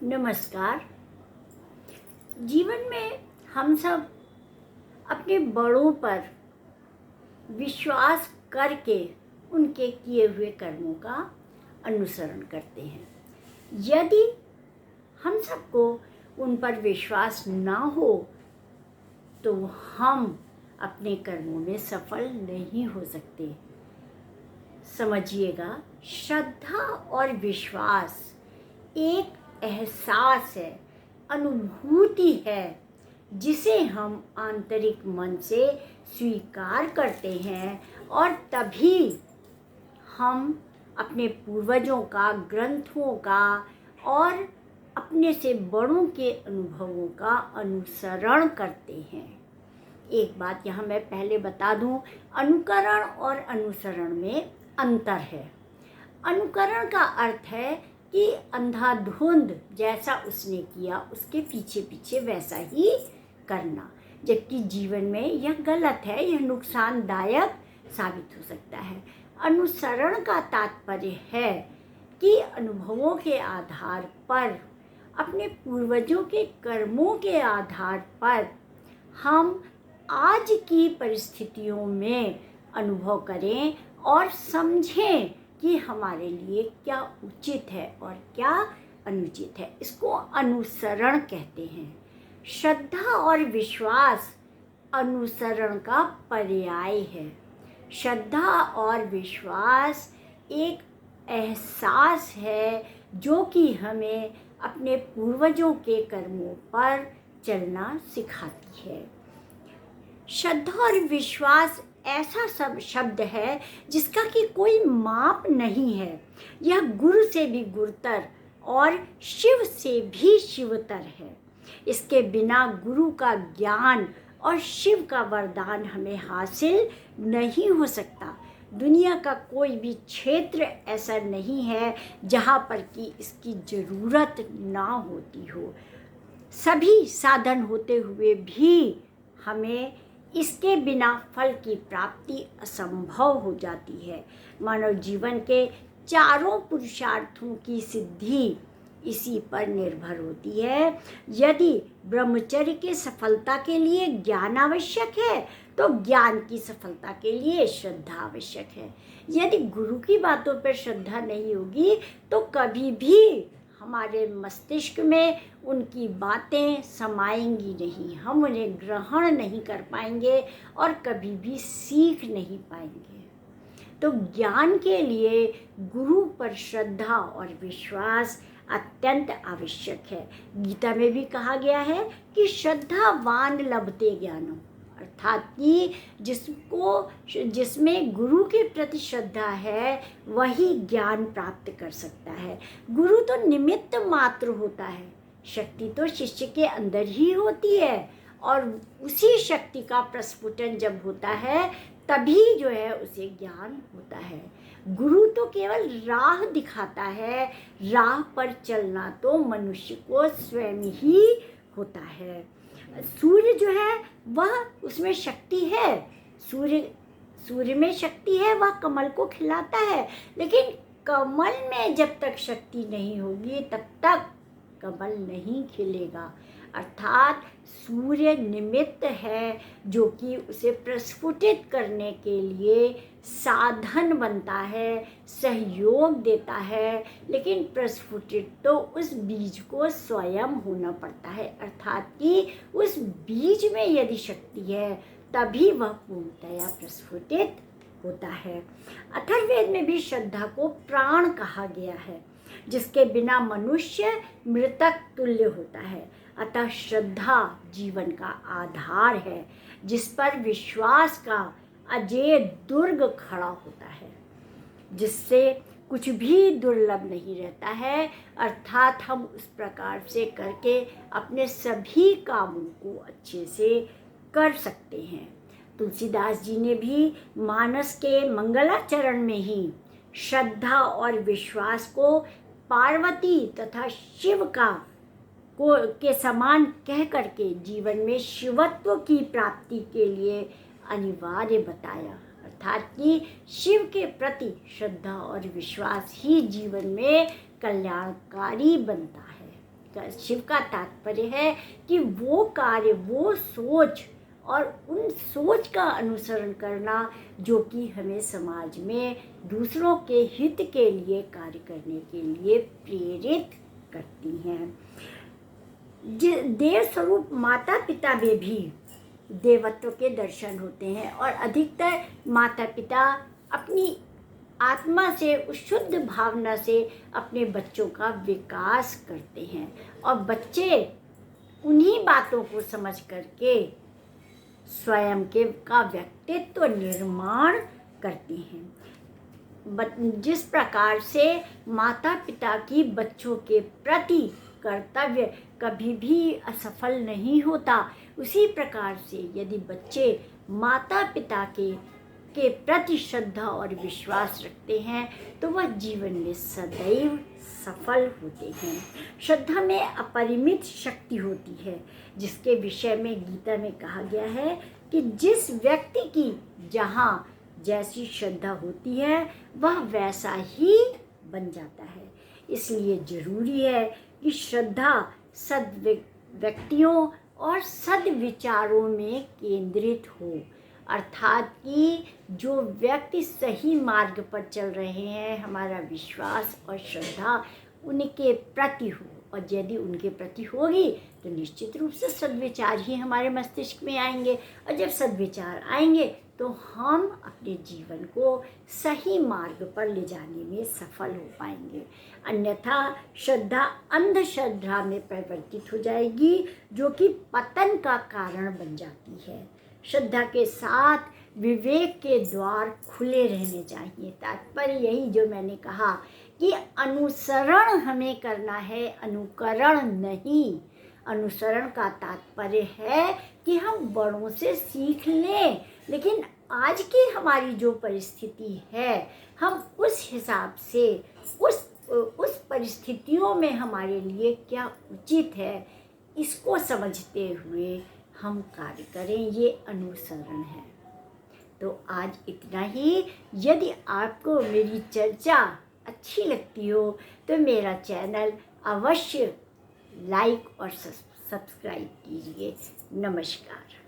नमस्कार। जीवन में हम सब अपने बड़ों पर विश्वास करके उनके किए हुए कर्मों का अनुसरण करते हैं। यदि हम सबको उन पर विश्वास ना हो तो हम अपने कर्मों में सफल नहीं हो सकते। समझिएगा, श्रद्धा और विश्वास एक एहसास है, अनुभूति है, जिसे हम आंतरिक मन से स्वीकार करते हैं और तभी हम अपने पूर्वजों का, ग्रंथों का और अपने से बड़ों के अनुभवों का अनुसरण करते हैं। एक बात यहाँ मैं पहले बता दूँ, अनुकरण और अनुसरण में अंतर है। अनुकरण का अर्थ है कि अंधाधुंध जैसा उसने किया उसके पीछे पीछे वैसा ही करना, जबकि जीवन में यह गलत है, यह नुकसानदायक साबित हो सकता है। अनुसरण का तात्पर्य है कि अनुभवों के आधार पर, अपने पूर्वजों के कर्मों के आधार पर हम आज की परिस्थितियों में अनुभव करें और समझें कि हमारे लिए क्या उचित है और क्या अनुचित है। इसको अनुसरण कहते हैं। श्रद्धा और विश्वास अनुसरण का पर्याय है। श्रद्धा और विश्वास एक एहसास है जो कि हमें अपने पूर्वजों के कर्मों पर चलना सिखाती है। श्रद्धा और विश्वास ऐसा सब शब्द है जिसका कि कोई माप नहीं है। यह गुरु से भी गुरुतर और शिव से भी शिवतर है। इसके बिना गुरु का ज्ञान और शिव का वरदान हमें हासिल नहीं हो सकता। दुनिया का कोई भी क्षेत्र ऐसा नहीं है जहाँ पर कि इसकी ज़रूरत ना होती हो। सभी साधन होते हुए भी हमें इसके बिना फल की प्राप्ति असंभव हो जाती है। मानव जीवन के चारों पुरुषार्थों की सिद्धि इसी पर निर्भर होती है। यदि ब्रह्मचर्य के सफलता के लिए ज्ञान आवश्यक है तो ज्ञान की सफलता के लिए श्रद्धा आवश्यक है। यदि गुरु की बातों पर श्रद्धा नहीं होगी तो कभी भी हमारे मस्तिष्क में उनकी बातें समाएंगी नहीं, हम उन्हें ग्रहण नहीं कर पाएंगे और कभी भी सीख नहीं पाएंगे। तो ज्ञान के लिए गुरु पर श्रद्धा और विश्वास अत्यंत आवश्यक है। गीता में भी कहा गया है कि श्रद्धावान लभते ज्ञानम, अर्थात कि जिसमें गुरु के प्रति श्रद्धा है वही ज्ञान प्राप्त कर सकता है। गुरु तो निमित्त मात्र होता है, शक्ति तो शिष्य के अंदर ही होती है और उसी शक्ति का प्रस्फुटन जब होता है तभी जो है उसे ज्ञान होता है। गुरु तो केवल राह दिखाता है, राह पर चलना तो मनुष्य को स्वयं ही होता है। सूर्य जो है वह, उसमें शक्ति है, सूर्य में शक्ति है, वह कमल को खिलाता है, लेकिन कमल में जब तक शक्ति नहीं होगी तब तक कमल नहीं खिलेगा। अर्थात सूर्य निमित्त है जो कि उसे प्रस्फुटित करने के लिए साधन बनता है, सहयोग देता है, लेकिन प्रस्फुटित तो उस बीज को स्वयं होना पड़ता है। अर्थात कि उस बीज में यदि शक्ति है तभी वह पूर्णतया प्रस्फुटित होता है। अथर्ववेद में भी श्रद्धा को प्राण कहा गया है, जिसके बिना मनुष्य मृतक तुल्य होता है। अतः श्रद्धा जीवन का आधार है जिस पर विश्वास का अजेय दुर्ग खड़ा होता है, जिससे कुछ भी दुर्लभ नहीं रहता है। अर्थात हम उस प्रकार से करके अपने सभी कामों को अच्छे से कर सकते हैं। तुलसीदास जी ने भी मानस के मंगलाचरण में ही श्रद्धा और विश्वास को पार्वती तथा शिव के समान कह करके जीवन में शिवत्व की प्राप्ति के लिए अनिवार्य बताया। अर्थात कि शिव के प्रति श्रद्धा और विश्वास ही जीवन में कल्याणकारी बनता है। शिव का तात्पर्य है कि वो कार्य, वो सोच और उन सोच का अनुसरण करना जो कि हमें समाज में दूसरों के हित के लिए कार्य करने के लिए प्रेरित करती हैं। देव स्वरूप माता पिता में भी देवत्व के दर्शन होते हैं और अधिकतर माता पिता अपनी आत्मा से, उस शुद्ध भावना से अपने बच्चों का विकास करते हैं और बच्चे उन्हीं बातों को समझ करके स्वयं के का व्यक्तित्व निर्माण करते हैं। जिस प्रकार से माता पिता की बच्चों के प्रति कर्तव्य कभी भी असफल नहीं होता, उसी प्रकार से यदि बच्चे माता पिता के प्रति श्रद्धा और विश्वास रखते हैं तो वह जीवन में सदैव सफल होते हैं। श्रद्धा में अपरिमित शक्ति होती है, जिसके विषय में गीता में कहा गया है कि जिस व्यक्ति की जहाँ जैसी श्रद्धा होती है वह वैसा ही बन जाता है। इसलिए जरूरी है कि श्रद्धा व्यक्तियों और सद्विचारों में केंद्रित हो, अर्थात कि जो व्यक्ति सही मार्ग पर चल रहे हैं, हमारा विश्वास और श्रद्धा उनके प्रति हो, और यदि उनके प्रति होगी तो निश्चित रूप से सद्विचार ही हमारे मस्तिष्क में आएंगे, और जब सद्विचार आएंगे तो हम अपने जीवन को सही मार्ग पर ले जाने में सफल हो पाएंगे। अन्यथा श्रद्धा अंधश्रद्धा में परिवर्तित हो जाएगी, जो कि पतन का कारण बन जाती है। श्रद्धा के साथ विवेक के द्वार खुले रहने चाहिए। तात्पर्य यही जो मैंने कहा कि अनुसरण हमें करना है, अनुकरण नहीं। अनुसरण का तात्पर्य है कि हम बड़ों से सीख लें, लेकिन आज की हमारी जो परिस्थिति है, हम उस हिसाब से उस परिस्थितियों में हमारे लिए क्या उचित है, इसको समझते हुए हम कार्य करें, ये अनुसरण है। तो आज इतना ही। यदि आपको मेरी चर्चा अच्छी लगती हो तो मेरा चैनल अवश्य लाइक और सब्सक्राइब कीजिए। नमस्कार।